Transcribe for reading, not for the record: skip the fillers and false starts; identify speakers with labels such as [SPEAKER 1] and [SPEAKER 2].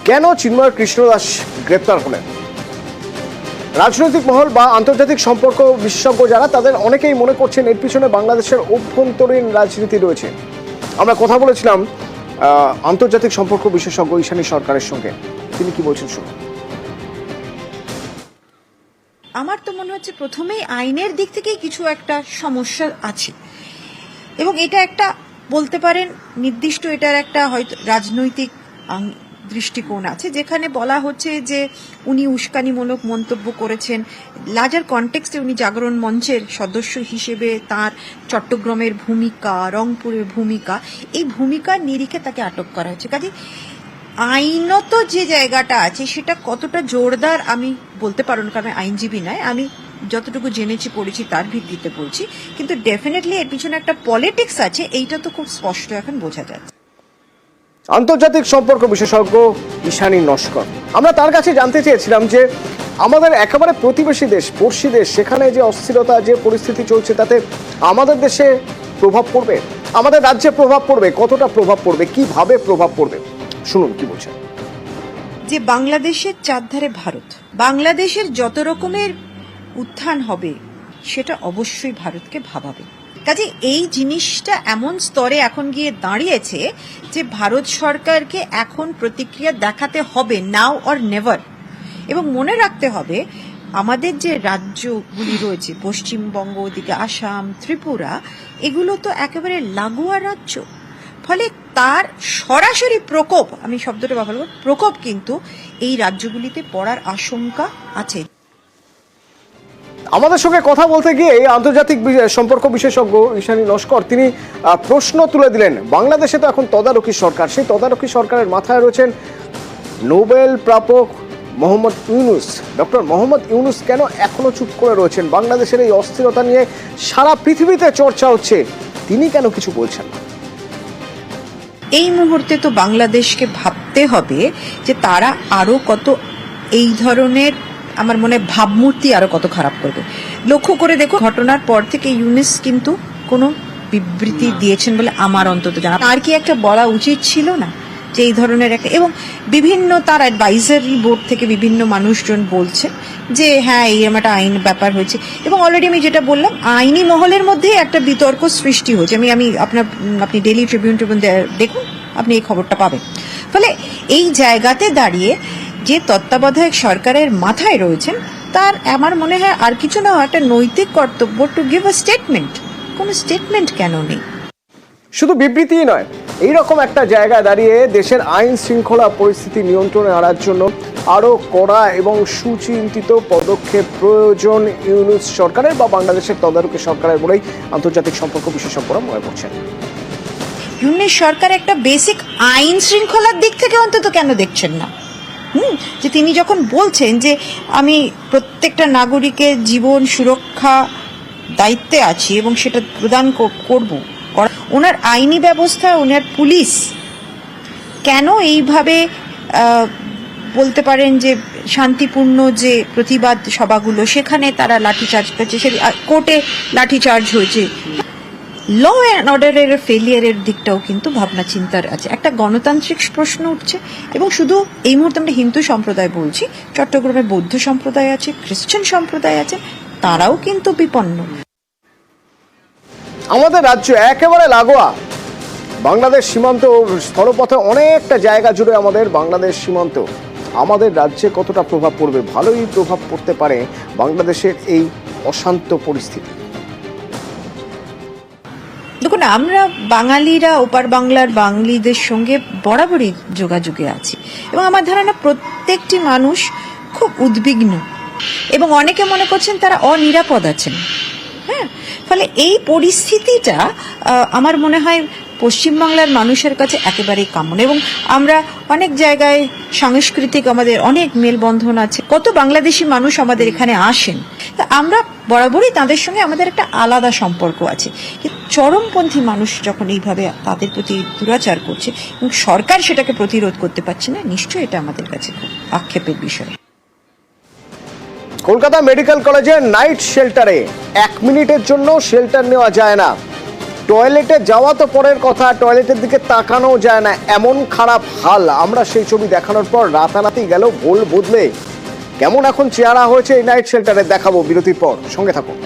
[SPEAKER 1] কেন চিন্ময় কৃষ্ণ দাস গ্রেপ্তার হলেন? রাজনৈতিক মহল বা আন্তর্জাতিক সম্পর্ক বিশেষজ্ঞ যারা, তাদের অনেকেই মনে করছেন এর পিছনে বাংলাদেশের অভ্যন্তরীণ রাজনীতি রয়েছে। আমরা কথা বলেছিলাম আন্তর্জাতিক সম্পর্ক বিশেষজ্ঞ ঈশানী সরকারের সঙ্গে, তিনি কি বলছেন শুনুন।
[SPEAKER 2] আমার তো মনে হচ্ছে প্রথমেই আইনের দিক থেকেই কিছু একটা সমস্যা আছে, এবং এটা একটা বলতে পারেন নির্দিষ্ট এটার একটা হয়তো রাজনৈতিক দৃষ্টিকোণ আছে, যেখানে বলা হচ্ছে যে উনি উস্কানিমূলক মন্তব্য করেছেন। লার্জার কনটেক্সটে উনি জাগরণ মঞ্চের সদস্য হিসেবে তার চট্টগ্রামের ভূমিকা, রংপুরের ভূমিকা, এই ভূমিকার নিরিখে তাকে আটক করা হয়েছে। কাজে আইনত যে জায়গাটা আছে সেটা কতটা জোরদার আমি বলতে পারব না, কারণ আইনজীবী নয়, আমি যতটুকু জেনেছি পড়েছি তার ভিত্তিতে বলছি। কিন্তু ডেফিনেটলি এর পিছনে একটা পলিটিক্স আছে, এইটা তো খুব স্পষ্ট এখন বোঝা যাচ্ছে।
[SPEAKER 1] আন্তর্জাতিক সম্পর্ক বিশেষজ্ঞ ঈশানী নস্কর, আমরা তার কাছে জানতে চেয়েছিলাম যে আমাদের একেবারে প্রতিবেশী দেশ, পড়শি দেশ, সেখানে যে অস্থিরতা, যে পরিস্থিতি চলছে, তাতে আমাদের দেশে প্রভাব পড়বে, আমাদের রাজ্যে প্রভাব পড়বে, কতটা প্রভাব পড়বে, কিভাবে প্রভাব পড়বে, শুনুন কি বলছেন।
[SPEAKER 2] যে বাংলাদেশের চারধারে ভারত, বাংলাদেশের যত রকমের উত্থান হবে সেটা অবশ্যই ভারতকে ভাবাবে। কাজে এই জিনিসটা এমন স্তরে এখন গিয়ে দাঁড়িয়েছে যে ভারত সরকারকে এখন প্রতিক্রিয়া দেখাতে হবে, নাও অর নেভার। এবং মনে রাখতে হবে আমাদের যে রাজ্যগুলি রয়েছে, পশ্চিমবঙ্গ, ওদিকে আসাম, ত্রিপুরা, এগুলো তো একেবারে লাগোয়া রাজ্য। ফলে তার সরাসরি প্রকোপ, আমি শব্দটা ব্যবহার করব, প্রকোপ কিন্তু এই রাজ্যগুলিতে পড়ার আশঙ্কা আছে।
[SPEAKER 1] আমাদের সঙ্গে কথা বলতে গিয়ে আন্তর্জাতিক সম্পর্ক বিশেষজ্ঞ ঈশানী নস্কর তিনি প্রশ্ন তুলে দিলেন, বাংলাদেশে তো এখন তদারকি সরকার, সেই তদারকি সরকারের মাথায় রয়েছেন নোবেল প্রাপক মোহাম্মদ ইউনুস। ডক্টর মোহাম্মদ ইউনুস কেন এখনো চুপ করে রয়েছেন? বাংলাদেশের এই অস্থিরতা নিয়ে সারা পৃথিবীতে চর্চা হচ্ছে, তিনি কেন কিছু বলছেন না?
[SPEAKER 2] এই মুহূর্তে তো বাংলাদেশকে ভাবতে হবে যে তারা আরো কত এই ধরনের, আমার মনে ভাবমূর্তি আরো কত খারাপ করবে। লক্ষ্য করে দেখো, ঘটনার পর থেকে ইউনুস কিন্তু কোনো বিবৃতি দিয়েছেন বলে আমার অন্তত জানা। আর কি একটা বলা উচিত ছিল না যে এই ধরনের একটা, এবং বিভিন্ন তার অ্যাডভাইজারি বোর্ড থেকে বিভিন্ন মানুষজন বলছে যে হ্যাঁ এইরকম একটা আইন ব্যাপার হয়েছে, এবং অলরেডি আমি যেটা বললাম আইনি মহলের মধ্যে একটা বিতর্ক সৃষ্টি হয়েছে। আমি আপনি ডেইলি ট্রিবিউন দেখুন, আপনি এই খবরটা পাবেন। ফলে এই জায়গাতে দাঁড়িয়ে যে তত্ত্বাবধায়ক সরকারের মাথায় রয়েছেন তার আমার মনে হয় আর কিছু না, একটা নৈতিক কর্তব্য টু গিভ আ স্টেটমেন্ট। কোনো স্টেটমেন্ট কেন নেই?
[SPEAKER 1] শুধু বিবৃতিই নয়, এইরকম একটা জায়গায় দাঁড়িয়ে দেশের আইন শৃঙ্খলা পরিস্থিতি নিয়ন্ত্রণে আনার জন্য আরো কড়া এবং সুচিন্তিত পদক্ষেপ প্রয়োজন ইউনুস সরকারের বা বাংলাদেশের তদারকি সরকারের বলেই আন্তর্জাতিক সম্পর্ক বিশেষজ্ঞরা মনে করছেন।
[SPEAKER 2] ইউনুস সরকার একটা বেসিক আইন শৃঙ্খলার দিক থেকে অন্তত কেন দেখছেন না? যে তিনি যখন বলছেন যে আমি প্রত্যেকটা নাগরিকের জীবন সুরক্ষা দায়িত্বে আছি এবং সেটা প্রদান করব, ওনার আইনি ব্যবস্থা, ওনার পুলিশ কেন এইভাবে বলতে পারেন যে শান্তিপূর্ণ যে প্রতিবাদ সভাগুলো, সেখানে তারা লাঠিচার্জ করছে, সে কোর্টে লাঠিচার্জ হয়েছে। ল অ্যান্ড অর্ডারের ফেলিয়ারের দিকটাও কিন্তু ভাবনা চিন্তার আছে। একটা গণতান্ত্রিক প্রশ্ন উঠছে, এবং শুধু এই মুহূর্তে আমরা হিন্দু সম্প্রদায় বলছি, চট্টগ্রামে বৌদ্ধ সম্প্রদায় আছে, খ্রিস্টান সম্প্রদায় আছে, তারাও কিন্তু বিপন্ন।
[SPEAKER 1] আমাদের রাজ্য একেবারে লাগোয়া, বাংলাদেশ সীমান্ত, স্থলপথে অনেকটা জায়গা জুড়ে আমাদের বাংলাদেশ সীমান্ত। আমাদের রাজ্যে কতটা প্রভাব পড়বে? ভালোই প্রভাব পড়তে পারে বাংলাদেশের এই অশান্ত পরিস্থিতি।
[SPEAKER 2] দেখুন, আমরা বাঙালিরা ওপার বাংলার বাঙালিদের সঙ্গে বরাবরই যোগাযোগে আছি, এবং আমার ধারণা প্রত্যেকটি মানুষ খুব উদ্বিগ্ন, এবং অনেকে মনে করছেন তারা অনিরাপদ আছেন। হ্যাঁ, ফলে এই পরিস্থিতিটা আমার মনে হয় পশ্চিমবাংলার মানুষের কাছে একেবারেই কাম্য, এবং আমরা অনেক জায়গায় সাংস্কৃতিক আমাদের অনেক মেলবন্ধন আছে, কত বাংলাদেশি মানুষ আমাদের এখানে আসেন, তা আমরা বরাবরই তাদের সঙ্গে আমাদের একটা আলাদা সম্পর্ক আছে। কিন্তু চরমপন্থী মানুষ যখন এইভাবে তাদের প্রতি দুরাচার করছে এবং সরকার সেটাকে প্রতিরোধ করতে পারছে না, নিশ্চয়ই এটা আমাদের কাছে খুব আক্ষেপের বিষয়।
[SPEAKER 1] কলকাতা মেডিকেল কলেজের নাইট শেল্টারে 1 মিনিটের জন্য শেল্টার নেওয়া যায় না। টয়লেটে যাওয়া তো পরের কথা, টয়লেটের দিকে তাকানো যায় না, এমন খারাপ হাল। আমরা সেই ছবি দেখানোর পর রাতারাতি গেল ভোল বদলে। কেমন এখন চেহারা হয়েছে এই নাইট শেল্টারে দেখাবো বিরতির পর, সঙ্গে থাকুন।